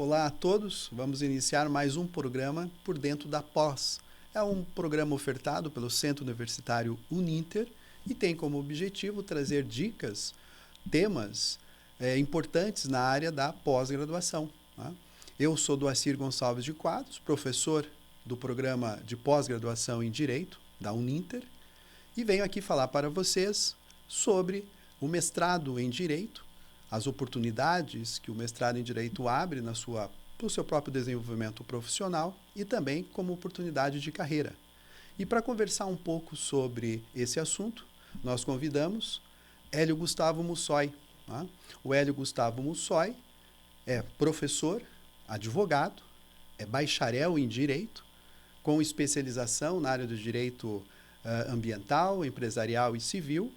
Olá a todos, vamos iniciar mais um programa por dentro da pós. É um programa ofertado pelo Centro Universitário Uninter e tem como objetivo trazer dicas, temas importantes na área da pós-graduação. Né? Eu sou Doacir Gonçalves de Quadros, professor do programa de pós-graduação em Direito da Uninter e venho aqui falar para vocês sobre o mestrado em Direito, as oportunidades que o mestrado em Direito abre para o seu próprio desenvolvimento profissional e também como oportunidade de carreira. E para conversar um pouco sobre esse assunto, nós convidamos Hélio Gustavo Mussoi. Né? O Hélio Gustavo Mussoi é professor, advogado, é bacharel em Direito, com especialização na área do Direito ambiental, empresarial e civil,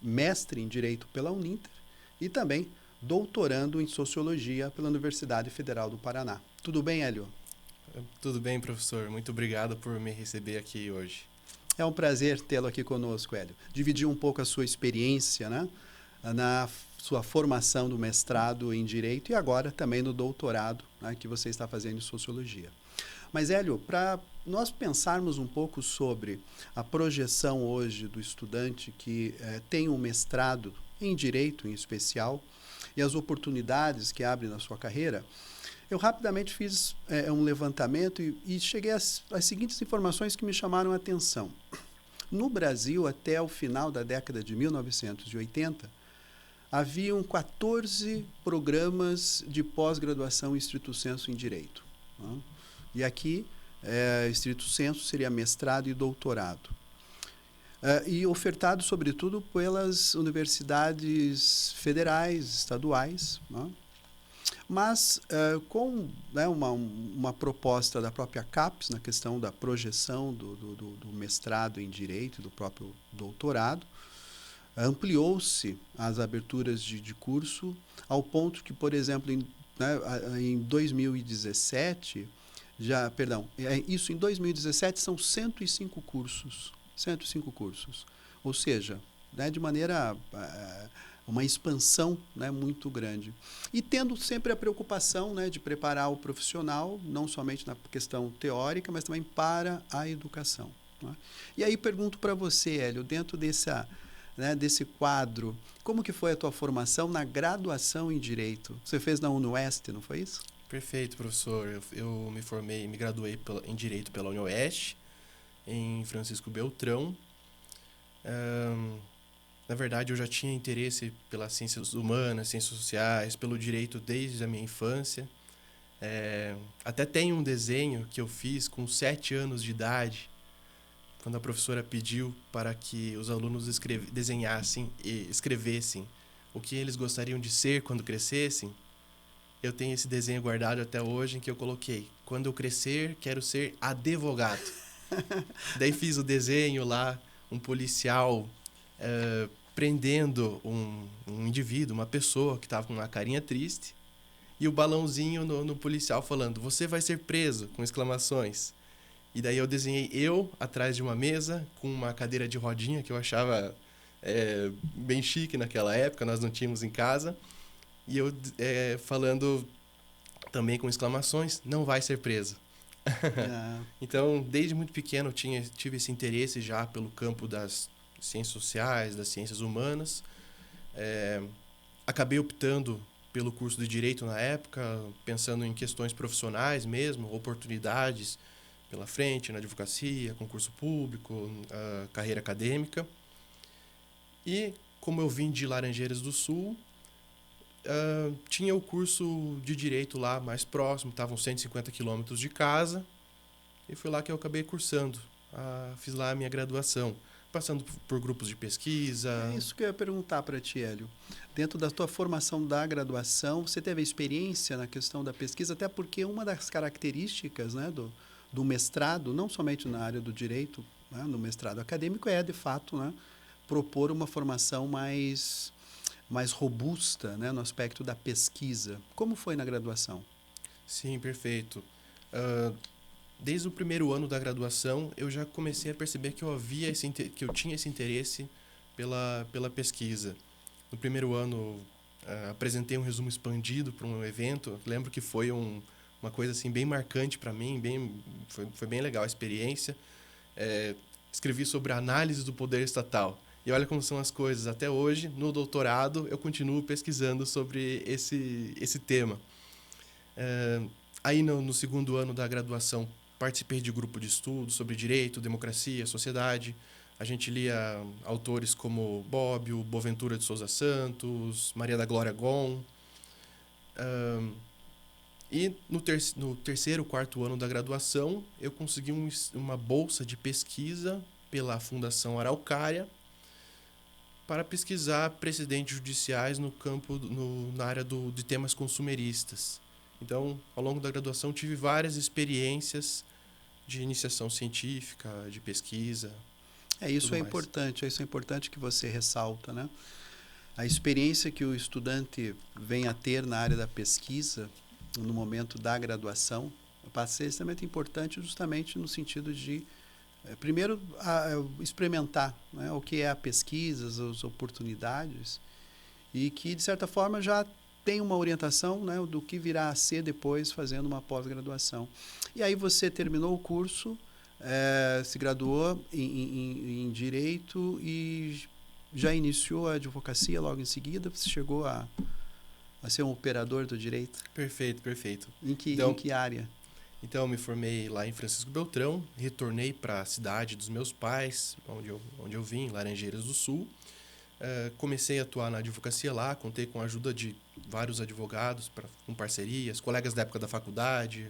mestre em Direito pela Uninter, e também doutorando em Sociologia pela Universidade Federal do Paraná. Tudo bem, Hélio? Tudo bem, professor. Muito obrigado por me receber aqui hoje. É um prazer tê-lo aqui conosco, Hélio. Dividir um pouco a sua experiência, né, na sua formação do mestrado em Direito e agora também no doutorado, né, que você está fazendo em Sociologia. Mas, Hélio, para nós pensarmos um pouco sobre a projeção hoje do estudante que tem um mestrado em Direito, em especial, e as oportunidades que abre na sua carreira, eu rapidamente fiz um levantamento e cheguei às seguintes informações que me chamaram a atenção. No Brasil, até o final da década de 1980, haviam 14 programas de pós-graduação estrito sensu em Direito. Né? E aqui, estrito sensu seria mestrado e doutorado. E ofertado, sobretudo, pelas universidades federais, estaduais, né? Mas com uma proposta da própria CAPES na questão da projeção do mestrado em Direito, do próprio doutorado, ampliou-se as aberturas de curso ao ponto que, por exemplo, em 2017, em 2017 são 105 cursos. 105 cursos. Ou seja, né, de maneira uma expansão, né, muito grande. E tendo sempre a preocupação, né, de preparar o profissional, não somente na questão teórica, mas também para a educação. Né? E aí pergunto para você, Hélio, dentro desse quadro, como que foi a tua formação na graduação em Direito? Você fez na UniOeste, não foi isso? Perfeito, professor. Eu me graduei em Direito pela UniOeste, em Francisco Beltrão. Na verdade, eu já tinha interesse pelas ciências humanas, ciências sociais, pelo direito desde a minha infância. Até tem um desenho que eu fiz com 7 anos de idade, quando a professora pediu para que os alunos desenhassem e escrevessem o que eles gostariam de ser quando crescessem. Eu tenho esse desenho guardado até hoje, em que eu coloquei: quando eu crescer, quero ser advogado. Daí fiz o desenho lá, um policial prendendo um indivíduo, uma pessoa que estava com uma carinha triste, e o balãozinho no policial falando: você vai ser preso, com exclamações. E daí eu desenhei eu atrás de uma mesa, com uma cadeira de rodinha, que eu achava bem chique naquela época, nós não tínhamos em casa, e eu falando também com exclamações: não vai ser preso. Então, desde muito pequeno, tive esse interesse já pelo campo das ciências sociais, das ciências humanas. Acabei optando pelo curso de Direito na época, pensando em questões profissionais mesmo, oportunidades pela frente, na advocacia, concurso público, carreira acadêmica. E, como eu vim de Laranjeiras do Sul, tinha o curso de Direito lá mais próximo, estavam 150 quilômetros de casa, e foi lá que eu acabei cursando. Fiz lá a minha graduação, passando por grupos de pesquisa. É isso que eu ia perguntar para ti, Hélio. Dentro da tua formação da graduação, você teve experiência na questão da pesquisa, até porque uma das características, né, do mestrado, não somente na área do direito, né, no mestrado acadêmico, de fato, né, propor uma formação mais robusta, né, no aspecto da pesquisa. Como foi na graduação? Sim, perfeito. Desde o primeiro ano da graduação, eu já comecei a perceber que eu tinha esse interesse pela pesquisa. No primeiro ano, apresentei um resumo expandido para um evento. Lembro que foi uma coisa assim bem marcante para mim, foi bem legal a experiência. Escrevi sobre a análise do poder estatal. E olha como são as coisas. Até hoje, no doutorado, eu continuo pesquisando sobre esse tema. Aí, no segundo ano da graduação, participei de grupo de estudo sobre direito, democracia, sociedade. A gente lia autores como Bobbio, Boaventura de Souza Santos, Maria da Glória Gon. E no terceiro, quarto ano da graduação, eu consegui uma bolsa de pesquisa pela Fundação Araucária para pesquisar precedentes judiciais no campo, na área de temas consumeristas. Então, ao longo da graduação, tive várias experiências de iniciação científica, de pesquisa. Isso é importante que você ressalta, né? A experiência que o estudante vem a ter na área da pesquisa, no momento da graduação, passa a ser extremamente importante justamente no sentido de, primeiro, experimentar, né, o que é a pesquisa, as oportunidades, e que, de certa forma, já tem uma orientação, né, do que virá a ser depois fazendo uma pós-graduação. E aí você terminou o curso, se graduou em Direito e já iniciou a advocacia logo em seguida? Você chegou a ser um operador do direito? Perfeito. Em que área? Então, eu me formei lá em Francisco Beltrão, retornei para a cidade dos meus pais, onde eu vim, Laranjeiras do Sul. Comecei a atuar na advocacia lá, contei com a ajuda de vários advogados, com parcerias, colegas da época da faculdade,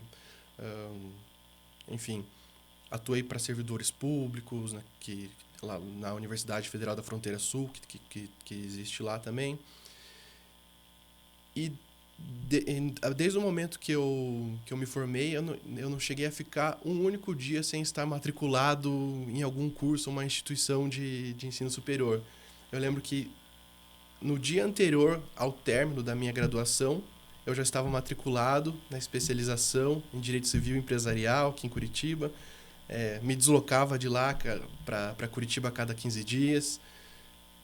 enfim. Atuei para servidores públicos, né, lá na Universidade Federal da Fronteira Sul, que existe lá também. E desde o momento que eu me formei, eu não cheguei a ficar um único dia sem estar matriculado em algum curso, uma instituição de ensino superior. Eu lembro que no dia anterior ao término da minha graduação, eu já estava matriculado na especialização em Direito Civil e Empresarial, aqui em Curitiba. Me deslocava de lá para Curitiba a cada 15 dias.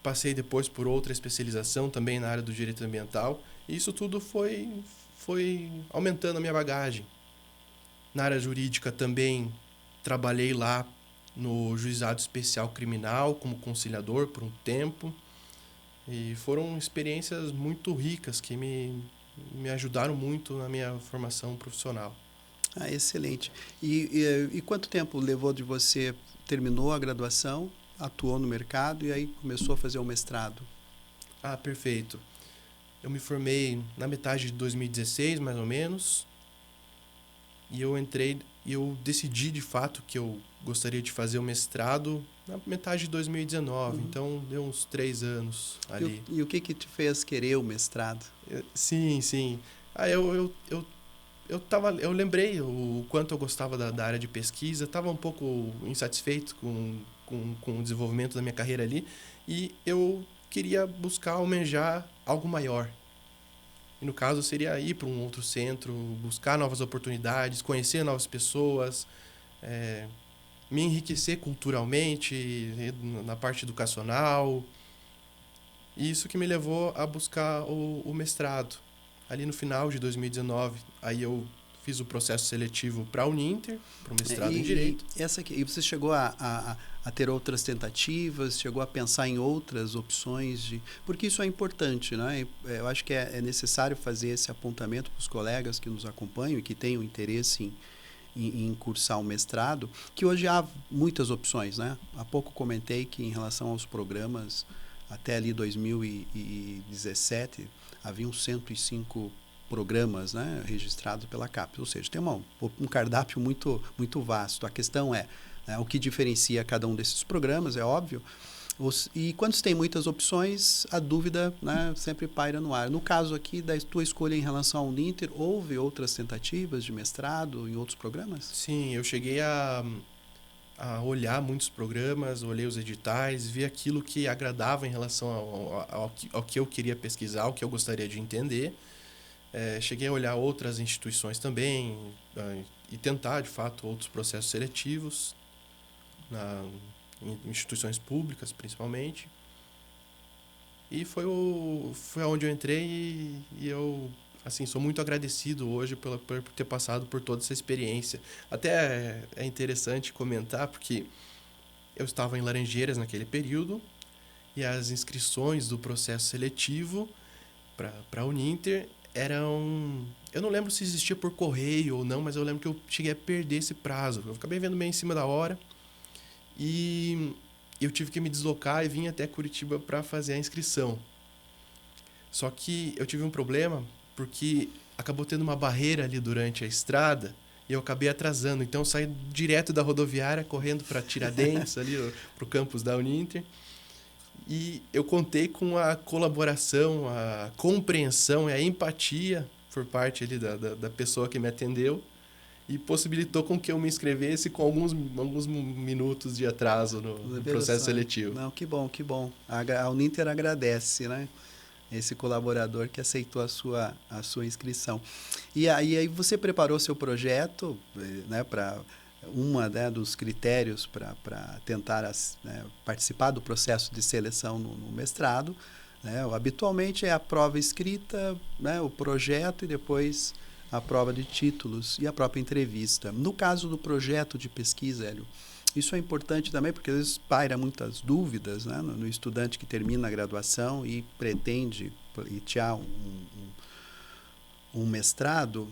Passei depois por outra especialização também na área do direito ambiental. E isso tudo foi aumentando a minha bagagem. Na área jurídica também trabalhei lá no Juizado Especial Criminal como conciliador por um tempo. E foram experiências muito ricas que me ajudaram muito na minha formação profissional. Excelente. E quanto tempo levou de você, terminou a graduação, atuou no mercado e aí começou a fazer o mestrado? Perfeito. Eu me formei na metade de 2016, mais ou menos, e eu decidi de fato que eu gostaria de fazer o mestrado na metade de 2019, então deu uns 3 anos ali. E o que te fez querer o mestrado? Sim. Eu lembrei o quanto eu gostava da área de pesquisa, estava um pouco insatisfeito com o desenvolvimento da minha carreira ali, e eu queria buscar almejar algo maior. E no caso seria ir para um outro centro, buscar novas oportunidades, conhecer novas pessoas, me enriquecer culturalmente, na parte educacional. E isso que me levou a buscar o mestrado. Ali no final de 2019, aí eu fiz o processo seletivo para a Uninter, para o mestrado em Direito. E você chegou a ter outras tentativas, chegou a pensar em outras opções? Porque isso é importante, né? Eu acho que é necessário fazer esse apontamento para os colegas que nos acompanham e que tenham interesse em cursar um mestrado, que hoje há muitas opções, né? Há pouco comentei que em relação aos programas, até ali 2017, haviam 105 programas, né, registrados pela CAPES, ou seja, tem um cardápio muito, muito vasto. A questão é, né, o que diferencia cada um desses programas, é óbvio, e quando se tem muitas opções, a dúvida, né, sempre paira no ar. No caso aqui da tua escolha em relação ao Uninter, houve outras tentativas de mestrado em outros programas? Sim, eu cheguei a olhar muitos programas, olhei os editais, vi aquilo que agradava em relação ao que eu queria pesquisar, ao que eu gostaria de entender. Cheguei a olhar outras instituições também e tentar, de fato, outros processos seletivos, em instituições públicas, principalmente. E foi onde eu entrei e eu, assim, sou muito agradecido hoje por ter passado por toda essa experiência. Até é interessante comentar, porque eu estava em Laranjeiras naquele período e as inscrições do processo seletivo para a Uninter eram... Eu não lembro se existia por correio ou não, mas eu lembro que eu cheguei a perder esse prazo. Eu acabei vendo bem em cima da hora e eu tive que me deslocar e vim até Curitiba para fazer a inscrição. Só que eu tive um problema porque acabou tendo uma barreira ali durante a estrada e eu acabei atrasando. Então eu saí direto da rodoviária, correndo para Tiradentes, ali para o campus da Uninter. E eu contei com a colaboração, a compreensão e a empatia por parte ali da pessoa que me atendeu e possibilitou com que eu me inscrevesse com alguns minutos de atraso no processo seletivo. Não, que bom, que bom. A Uninter agradece, né? Esse colaborador que aceitou a sua inscrição. E aí você preparou seu projeto, né, para dos critérios para tentar participar do processo de seleção no mestrado. Né? Habitualmente é a prova escrita, né, o projeto e depois a prova de títulos e a própria entrevista. No caso do projeto de pesquisa, Hélio, isso é importante também porque às vezes paira muitas dúvidas, né, no estudante que termina a graduação e pretende pleitear um mestrado.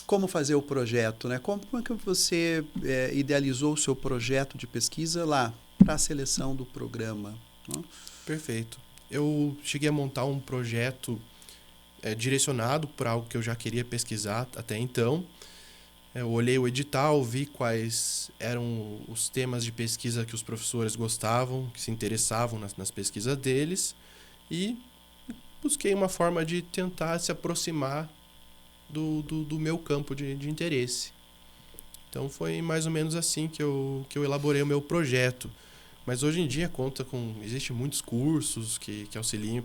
Como fazer o projeto, né? Como é que você idealizou o seu projeto de pesquisa lá para a seleção do programa? Né? Perfeito. Eu cheguei a montar um projeto direcionado para algo que eu já queria pesquisar até então. Eu olhei o edital, vi quais eram os temas de pesquisa que os professores gostavam, que se interessavam nas pesquisas deles e busquei uma forma de tentar se aproximar do meu campo de interesse. Então foi mais ou menos assim que eu elaborei o meu projeto. Mas hoje em dia existem muitos cursos que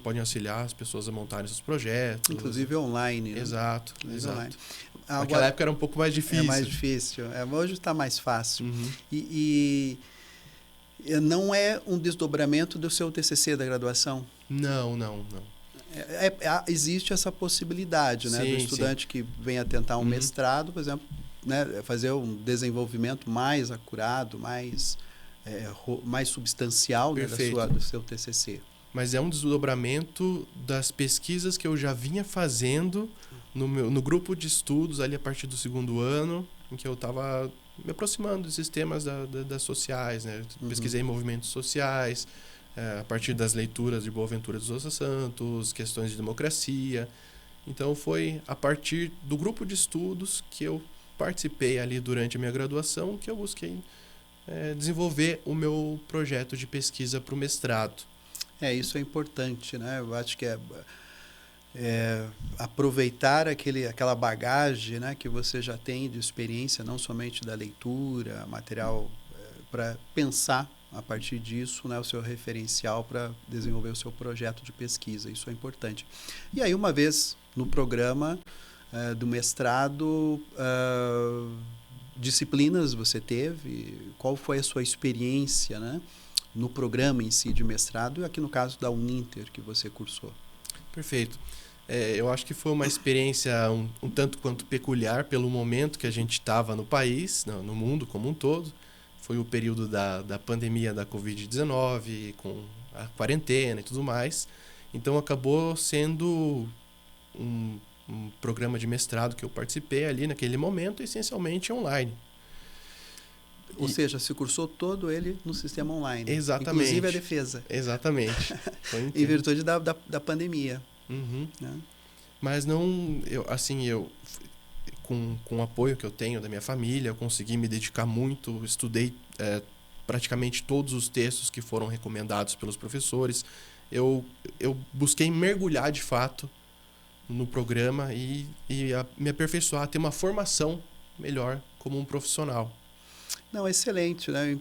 podem auxiliar as pessoas a montarem seus projetos. Inclusive online. Né? Exato, exato. Online. Naquela época era um pouco mais difícil. É mais difícil. Hoje está mais fácil. Uhum. E não é um desdobramento do seu TCC da graduação? Não. Existe essa possibilidade, né, sim, do estudante que vem a tentar um mestrado, por exemplo, né, fazer um desenvolvimento mais acurado, mais substancial, né, do seu TCC. Mas é um desdobramento das pesquisas que eu já vinha fazendo no grupo de estudos ali a partir do segundo ano, em que eu estava me aproximando desses temas das sociais, né? Pesquisei movimentos sociais, a partir das leituras de Boaventura de Sousa Santos, questões de democracia. Então foi a partir do grupo de estudos que eu participei ali durante a minha graduação que eu busquei desenvolver o meu projeto de pesquisa para o mestrado. Isso é importante, né? Eu acho que aproveitar aquela bagagem, né, que você já tem de experiência, não somente da leitura, material, para pensar a partir disso, né, o seu referencial para desenvolver o seu projeto de pesquisa. Isso é importante. E aí, uma vez no programa do mestrado, disciplinas você teve? Qual foi a sua experiência, né, no programa em si de mestrado e aqui no caso da Uninter que você cursou? Perfeito. Eu acho que foi uma experiência um tanto quanto peculiar pelo momento que a gente estava no país, no mundo como um todo. Foi o período da pandemia da Covid-19, com a quarentena e tudo mais. Então, acabou sendo um programa de mestrado que eu participei ali naquele momento, essencialmente online. Ou seja, se cursou todo ele no sistema online. Exatamente. Inclusive a defesa. Exatamente. Em virtude da pandemia. Uhum. Né? Mas não... Com o apoio que eu tenho da minha família, eu consegui me dedicar muito, estudei praticamente todos os textos que foram recomendados pelos professores. Eu busquei mergulhar de fato no programa e me aperfeiçoar, ter uma formação melhor como um profissional. Não, excelente, né?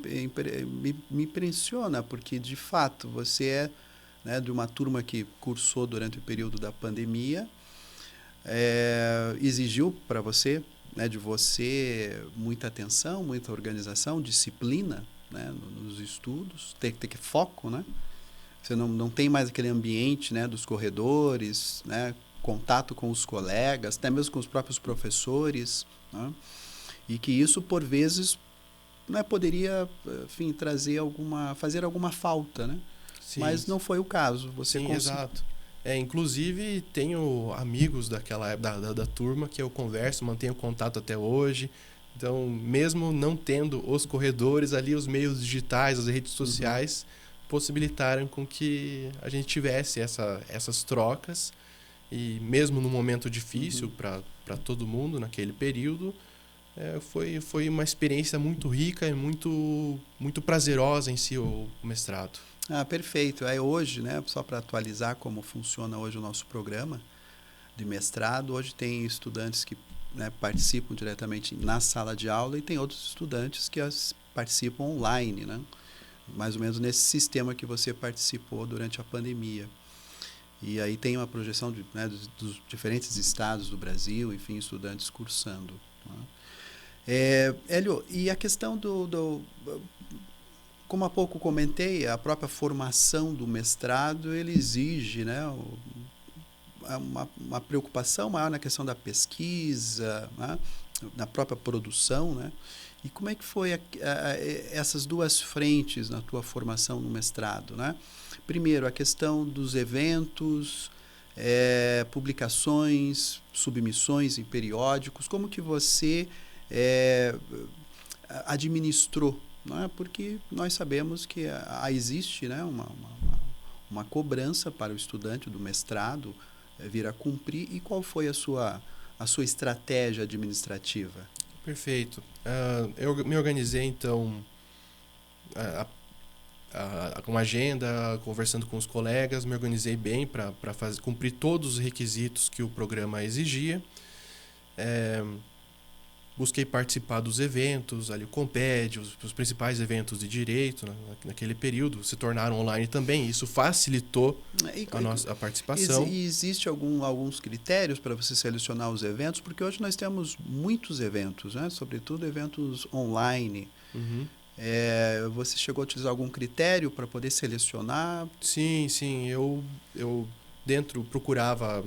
Me impressiona, porque de fato você é, né, de uma turma que cursou durante o período da pandemia, exigiu para você, né, de você muita atenção, muita organização, disciplina, né, nos estudos, ter foco, né? Você não tem mais aquele ambiente, né, dos corredores, né, contato com os colegas, até mesmo com os próprios professores, né? E que isso, por vezes, né, poderia, enfim, fazer alguma falta, né? Sim, Mas não foi o caso. Você sim, exato. Inclusive, tenho amigos daquela da turma que eu converso, mantenho contato até hoje. Então, mesmo não tendo os corredores ali, os meios digitais, as redes sociais, possibilitaram com que a gente tivesse essas trocas. E mesmo num momento difícil para todo mundo naquele período, foi uma experiência muito rica e muito prazerosa em si o mestrado. Ah, perfeito. Aí hoje, né, só para atualizar como funciona hoje o nosso programa de mestrado, hoje tem estudantes que, né, participam diretamente na sala de aula e tem outros estudantes que participam online, né? Mais ou menos nesse sistema que você participou durante a pandemia. E aí tem uma projeção né, dos diferentes estados do Brasil, enfim, estudantes cursando. Né? Hélio, e a questão como há pouco comentei, a própria formação do mestrado, ele exige, né, uma preocupação maior na questão da pesquisa, né, na própria produção, né? E como é que foi essas duas frentes na tua formação no mestrado, né? Primeiro, a questão dos eventos, publicações, submissões em periódicos, como que você administrou, não é? Porque nós sabemos que existe, né, uma cobrança para o estudante do mestrado vir a cumprir. E qual foi a sua estratégia administrativa? Perfeito. Eu me organizei, então, com uma agenda, conversando com os colegas, me organizei bem para cumprir todos os requisitos que o programa exigia. Busquei participar dos eventos, ali o Comped, os principais eventos de direito naquele período se tornaram online também. Isso facilitou a participação. E existe alguns critérios para você selecionar os eventos? Porque hoje nós temos muitos eventos, né? Sobretudo eventos online. Uhum. Você chegou a utilizar algum critério para poder selecionar? Sim. Eu procurava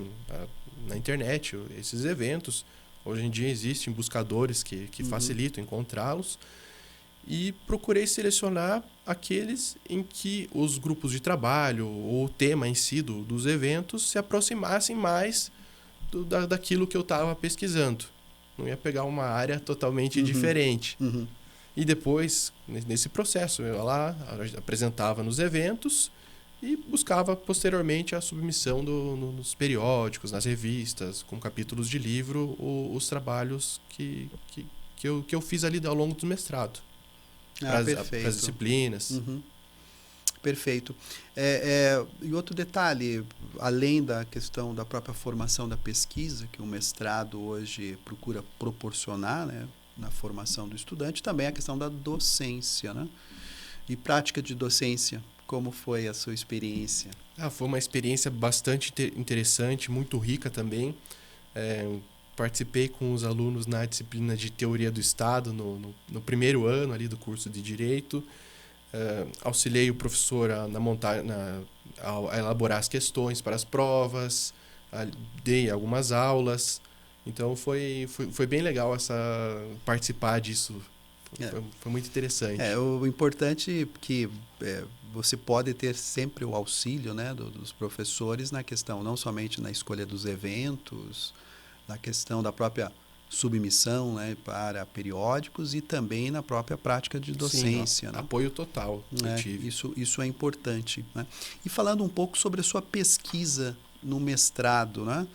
na internet esses eventos. Hoje em dia existem buscadores que facilitam encontrá-los. E procurei selecionar aqueles em que os grupos de trabalho ou o tema em si dos eventos se aproximassem mais daquilo que eu estava pesquisando. Não ia pegar uma área totalmente diferente. E depois, nesse processo, eu lá apresentava nos eventos e buscava posteriormente a submissão nos periódicos, nas revistas, com capítulos de livro, os trabalhos que eu fiz ali ao longo do mestrado. Para as disciplinas. Perfeito. E outro detalhe, além da questão da própria formação da pesquisa, que o mestrado hoje procura proporcionar, né, na formação do estudante, também a questão da docência, né? E prática de docência, como foi a sua experiência? Foi uma experiência bastante interessante, muito rica também. Participei com os alunos na disciplina de Teoria do Estado, no primeiro ano ali do curso de Direito. Auxiliei o professor a elaborar as questões para as provas, dei algumas aulas. Então foi bem legal participar disso. Foi muito interessante. O importante é que você pode ter sempre o auxílio, né, dos professores na questão, não somente na escolha dos eventos, na questão da própria submissão, né, para periódicos e também na própria prática de docência. Sim, né? Apoio total eu tive. Isso é importante. Né? E falando um pouco sobre a sua pesquisa no mestrado, né?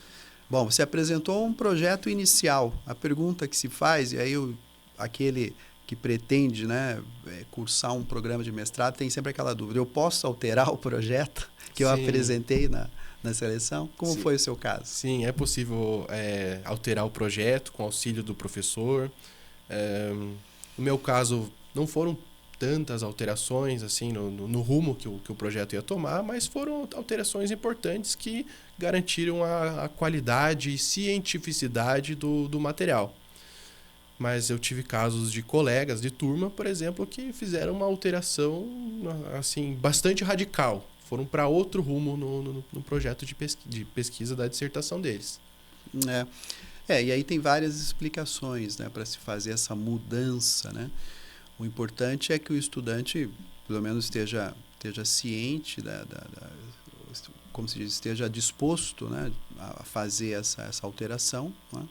Bom, você apresentou um projeto inicial. A pergunta que se faz, e aí aquele que pretende, né, cursar um programa de mestrado tem sempre aquela dúvida: eu posso alterar o projeto que eu apresentei na seleção? Como foi o seu caso? Sim, é possível alterar o projeto com auxílio do professor. No meu caso, não foram tantas alterações assim no rumo que o projeto ia tomar, mas foram alterações importantes que garantiram a qualidade e cientificidade do material. Mas eu tive casos de colegas de turma, por exemplo, que fizeram uma alteração assim bastante radical. foram para outro rumo no projeto de pesquisa da dissertação deles. E aí tem várias explicações, né, para se fazer essa mudança, né? O importante é que o estudante, pelo menos, esteja ciente como se diz, esteja disposto, né, a fazer essa alteração, né?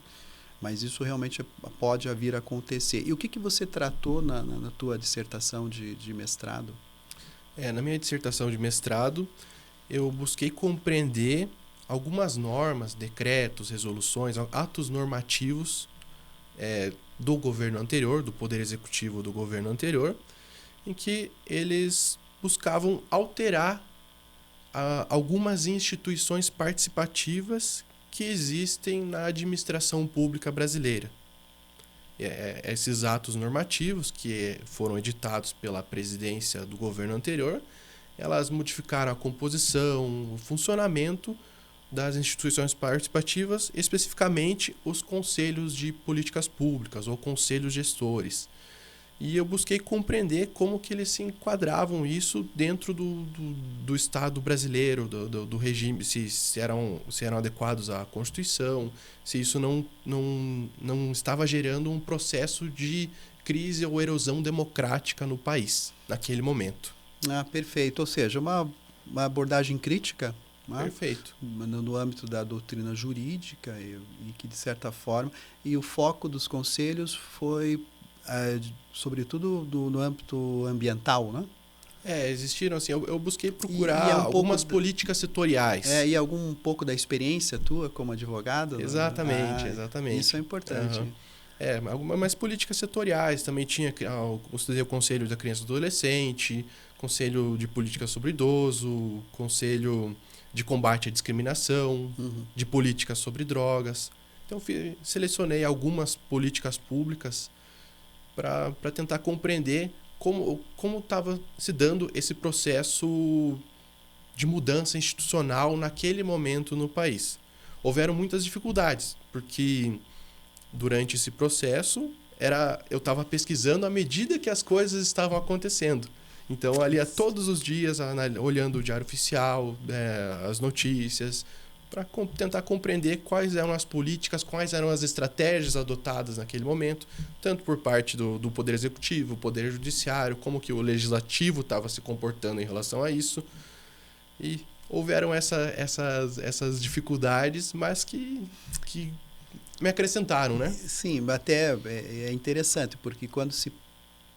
Mas isso realmente pode vir a acontecer. E o que você tratou na tua dissertação de mestrado? Na minha dissertação de mestrado, eu busquei compreender algumas normas, decretos, resoluções, atos normativos do governo anterior, do Poder Executivo do governo anterior, em que eles buscavam alterar algumas instituições participativas que existem na administração pública brasileira. Esses atos normativos, que foram editados pela presidência do governo anterior, elas modificaram a composição, o funcionamento das instituições participativas, especificamente os conselhos de políticas públicas ou conselhos gestores. E eu busquei compreender como que eles se enquadravam isso dentro do Estado brasileiro, do regime, se eram adequados à Constituição, se isso não estava gerando um processo de crise ou erosão democrática no país, naquele momento. Perfeito. Ou seja, uma abordagem crítica, né? Perfeito. No âmbito da doutrina jurídica e que, de certa forma... E o foco dos conselhos foi... sobretudo no âmbito ambiental, né? Existiram, assim, eu busquei procurar algumas políticas setoriais. E um pouco da experiência tua como advogado? Exatamente, exatamente. Isso é importante. Algumas políticas setoriais, também tinha o Conselho da Criança e do Adolescente, Conselho de Política sobre Idoso, Conselho de Combate à Discriminação, de Política sobre Drogas. Então, selecionei algumas políticas públicas para tentar compreender como estava se dando esse processo de mudança institucional naquele momento no país. Houveram muitas dificuldades, porque durante esse processo eu estava pesquisando à medida que as coisas estavam acontecendo. Então, ali todos os dias, olhando o Diário Oficial, as notícias, para tentar compreender quais eram as políticas, quais eram as estratégias adotadas naquele momento, tanto por parte do Poder Executivo, Poder Judiciário, como que o Legislativo estava se comportando em relação a isso. E houveram essas dificuldades, mas que me acrescentaram, né? Sim, até é interessante, porque quando se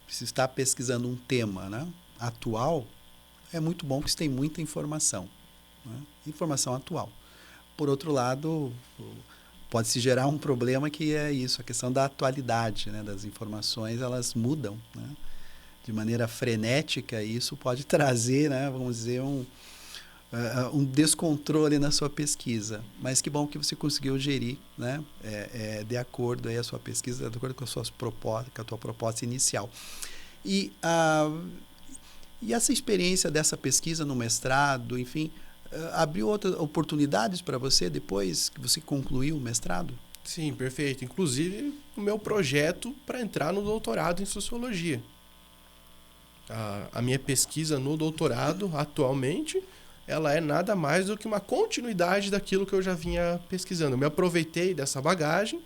está pesquisando um tema, né, atual, é muito bom que se tem muita informação, né? Informação atual. Por outro lado, pode-se gerar um problema que é isso, a questão da atualidade, né, das informações, elas mudam, né, de maneira frenética, e isso pode trazer, né, vamos dizer, um descontrole na sua pesquisa. Mas que bom que você conseguiu gerir, né, de acordo aí a sua pesquisa, de acordo com a tua proposta inicial. E essa experiência dessa pesquisa no mestrado, enfim, abriu outras oportunidades para você depois que você concluiu o mestrado? Sim, perfeito. Inclusive, o meu projeto para entrar no doutorado em Sociologia. A minha pesquisa no doutorado, atualmente, ela é nada mais do que uma continuidade daquilo que eu já vinha pesquisando. Eu me aproveitei dessa bagagem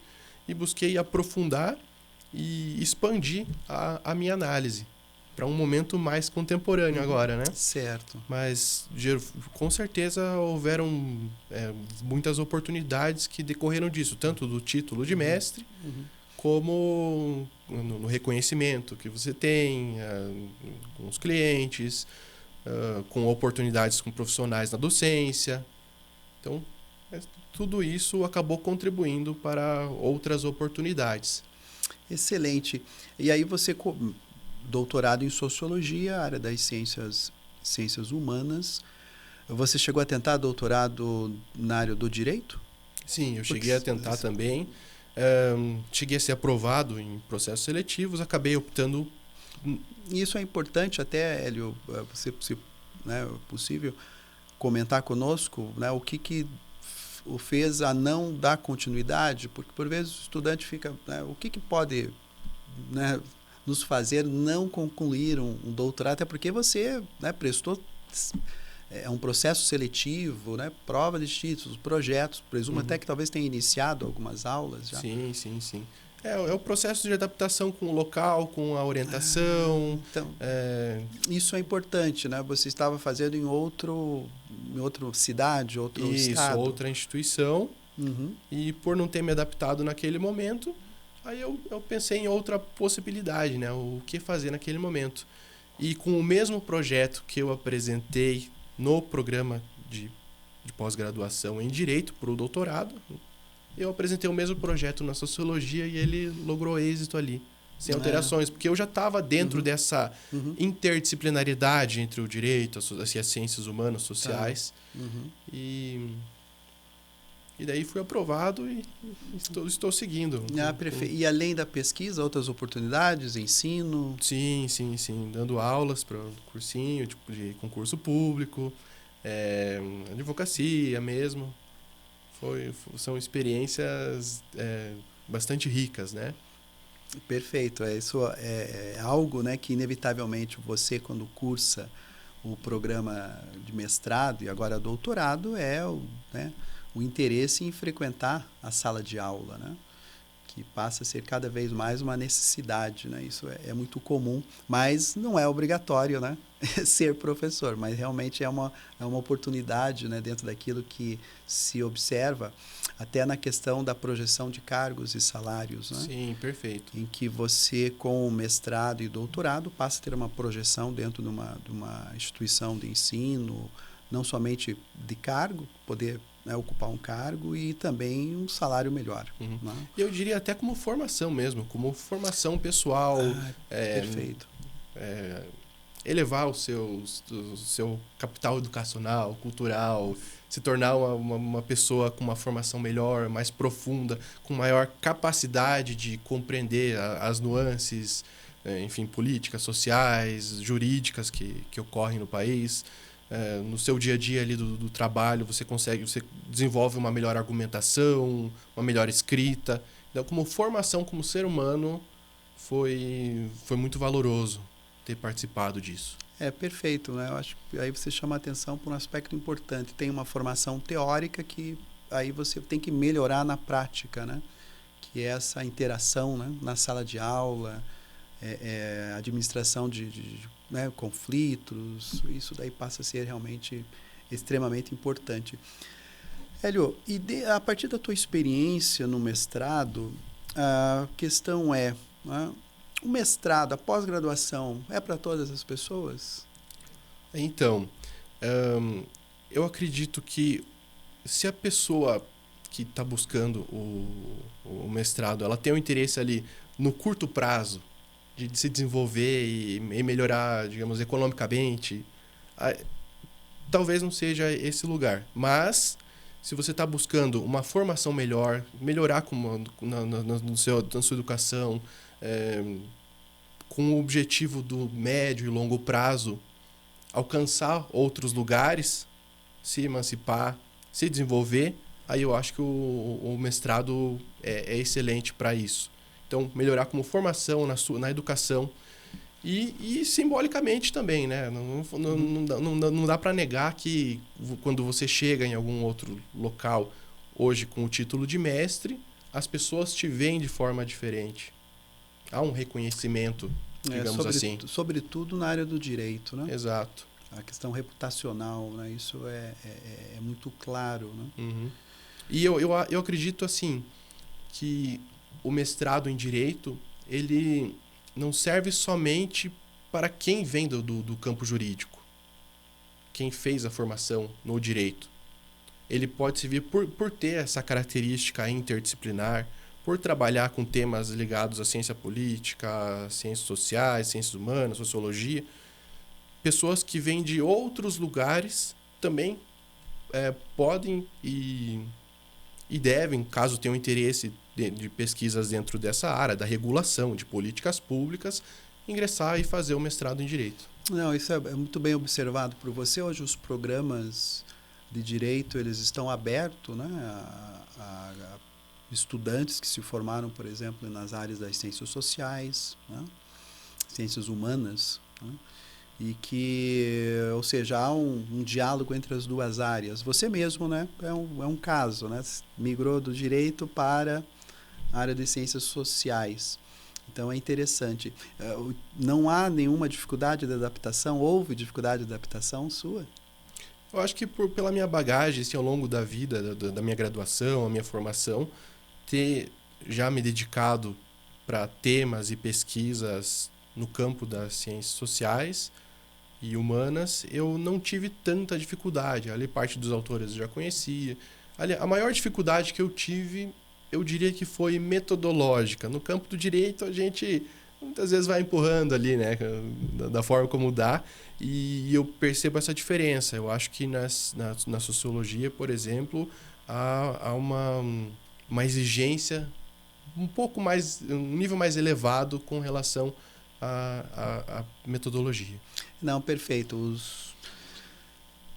e busquei aprofundar e expandir a minha análise para um momento mais contemporâneo agora, né? Certo. Mas, com certeza, houveram muitas oportunidades que decorreram disso, tanto do título de mestre, como no reconhecimento que você tem com os clientes, com oportunidades com profissionais na docência. Então, tudo isso acabou contribuindo para outras oportunidades. Excelente. E aí você... doutorado em Sociologia, área das ciências humanas. Você chegou a tentar doutorado na área do direito? Sim, eu cheguei a tentar também. Cheguei a ser aprovado em processos seletivos, acabei optando... Isso é importante até, Hélio, né, é possível comentar conosco, né, o que o fez a não dar continuidade, porque por vezes o estudante fica... Né, o que pode... Né, nos fazer não concluir um doutorado, até porque você, né, prestou é um processo seletivo, né? Prova de títulos, projetos. Presumo até que talvez tenha iniciado algumas aulas já. Sim, sim, sim. É o processo de adaptação com o local, com a orientação. Então, isso é importante, né? Você estava fazendo em outra cidade, outro Isso, estado. outra instituição. Uhum. E por não ter me adaptado naquele momento, aí eu pensei em outra possibilidade, né? O que fazer naquele momento. E com o mesmo projeto que eu apresentei no programa de pós-graduação em Direito para o doutorado, eu apresentei o mesmo projeto na Sociologia e ele logrou êxito ali, sem alterações, porque eu já estava dentro dessa interdisciplinaridade entre o direito, as ciências humanas, sociais, e daí fui aprovado e estou seguindo. Perfeito. E além da pesquisa, outras oportunidades, ensino? Sim. Dando aulas para cursinho, tipo de concurso público, advocacia mesmo. São experiências bastante ricas, né? Perfeito. Isso é algo, né, que inevitavelmente você, quando cursa o programa de mestrado e agora doutorado, né, o interesse em frequentar a sala de aula, né? Que passa a ser cada vez mais uma necessidade, né? Isso é muito comum, mas não é obrigatório, né? Ser professor, mas realmente é uma oportunidade, né? Dentro daquilo que se observa, até na questão da projeção de cargos e salários, né? Sim, perfeito. Em que você, com mestrado e doutorado, passa a ter uma projeção dentro de uma instituição de ensino, não somente de cargo, poder, né, ocupar um cargo e também um salário melhor. Né? Eu diria até como formação mesmo, como formação pessoal. Perfeito. Elevar o seu capital educacional, cultural, se tornar uma pessoa com uma formação melhor, mais profunda, com maior capacidade de compreender as nuances, enfim, políticas, sociais, jurídicas que ocorrem no país. No seu dia a dia ali do trabalho, você desenvolve uma melhor argumentação, uma melhor escrita. Então, como formação como ser humano, foi muito valoroso ter participado disso. Perfeito, né? Eu acho que aí você chama a atenção para um aspecto importante. Tem uma formação teórica que aí você tem que melhorar na prática, né? Que é essa interação, né? Na sala de aula, administração de né, conflitos, isso daí passa a ser realmente extremamente importante. Hélio, a partir da tua experiência no mestrado, a questão né, o mestrado, a pós-graduação, é para todas as pessoas? Então, eu acredito que se a pessoa que está buscando o mestrado, ela tem um interesse ali no curto prazo, de se desenvolver e melhorar, digamos, economicamente, talvez não seja esse lugar. Mas, se você está buscando uma formação melhor, melhorar na sua educação, com o objetivo do médio e longo prazo, alcançar outros lugares, se emancipar, se desenvolver, aí eu acho que o mestrado é excelente para isso. Então, melhorar como formação na educação e simbolicamente também, né? Não dá para negar que quando você chega em algum outro local, hoje com o título de mestre, as pessoas te veem de forma diferente. Há um reconhecimento, digamos assim. Sobretudo na área do direito, né? Exato. A questão reputacional, né? Isso é muito claro, né? Uhum. E eu acredito, assim, que o mestrado em Direito, ele não serve somente para quem vem do campo jurídico, quem fez a formação no direito. Ele pode servir por ter essa característica interdisciplinar, por trabalhar com temas ligados à ciência política, ciências sociais, ciências humanas, sociologia. Pessoas que vêm de outros lugares também podem e devem, caso tenham interesse de pesquisas dentro dessa área, da regulação, de políticas públicas, ingressar e fazer o mestrado em Direito. Não, isso é muito bem observado por você. Hoje os programas de Direito, eles estão abertos, né, a estudantes que se formaram, por exemplo, nas áreas das ciências sociais, né, ciências humanas, né, e que, ou seja, há um diálogo entre as duas áreas. Você mesmo, né, é um caso, né, migrou do direito para a área de ciências sociais. Então é interessante. Não há nenhuma dificuldade de adaptação? Houve dificuldade de adaptação sua? Eu acho que pela minha bagagem, assim, ao longo da vida, da minha graduação, a minha formação, ter já me dedicado para temas e pesquisas no campo das ciências sociais e humanas, eu não tive tanta dificuldade. Ali parte dos autores eu já conhecia. Ali, a maior dificuldade que eu tive, eu diria que foi metodológica. No campo do direito, a gente muitas vezes vai empurrando ali, né, da forma como dá, e eu percebo essa diferença. Eu acho que na sociologia, por exemplo, há uma exigência um pouco mais, um nível mais elevado com relação à metodologia. Não, perfeito.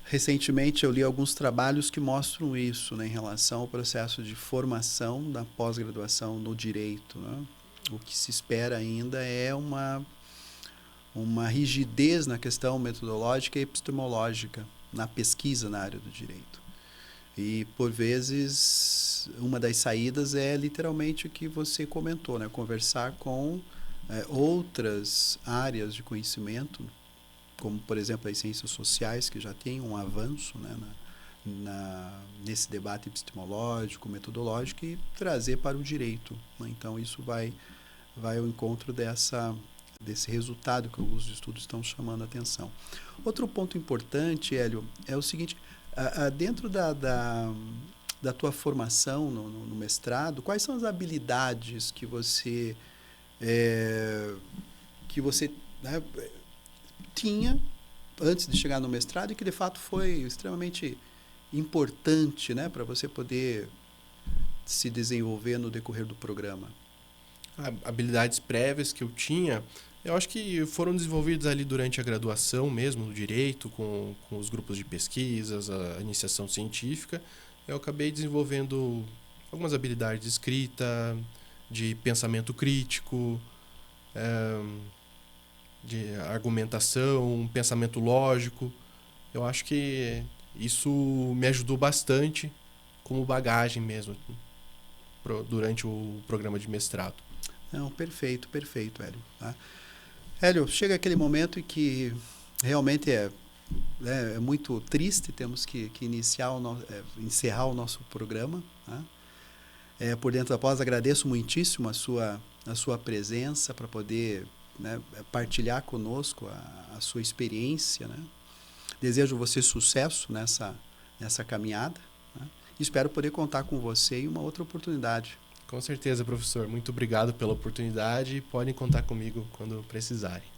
Recentemente eu li alguns trabalhos que mostram isso, né, em relação ao processo de formação da pós-graduação no direito, né? O que se espera ainda é uma rigidez na questão metodológica e epistemológica na pesquisa na área do direito. E, por vezes, uma das saídas é literalmente o que você comentou, né? Conversar com outras áreas de conhecimento, como, por exemplo, as ciências sociais, que já têm um avanço, né, nesse debate epistemológico, metodológico, e trazer para o direito, né? Então, isso vai ao encontro desse resultado que alguns estudos estão chamando a atenção. Outro ponto importante, Hélio, é o seguinte: dentro da tua formação no mestrado, quais são as habilidades que você né, tinha antes de chegar no mestrado e que de fato foi extremamente importante, né, para você poder se desenvolver no decorrer do programa? Habilidades prévias que eu tinha, eu acho que foram desenvolvidas ali durante a graduação mesmo, no direito, com os grupos de pesquisas, a iniciação científica. Eu acabei desenvolvendo algumas habilidades de escrita, de pensamento crítico, de argumentação, pensamento lógico. Eu acho que isso me ajudou bastante como bagagem mesmo durante o programa de mestrado. Não, perfeito, perfeito, Hélio. Tá? Hélio, chega aquele momento em que realmente é muito triste, temos que encerrar o nosso programa. Tá? Por dentro da pós, agradeço muitíssimo a sua presença para poder, né, partilhar conosco a sua experiência. Né? Desejo você sucesso nessa caminhada. Né? Espero poder contar com você em uma outra oportunidade. Com certeza, professor. Muito obrigado pela oportunidade e podem contar comigo quando precisarem.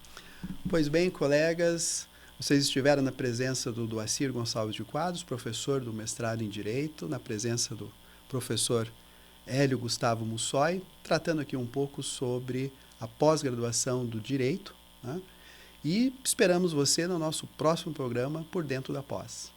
Pois bem, colegas, vocês estiveram na presença do Acir Gonçalves de Quadros, professor do mestrado em Direito, na presença do professor Hélio Gustavo Mussoi, tratando aqui um pouco sobre a pós-graduação do Direito, né? E esperamos você no nosso próximo programa Por Dentro da Pós.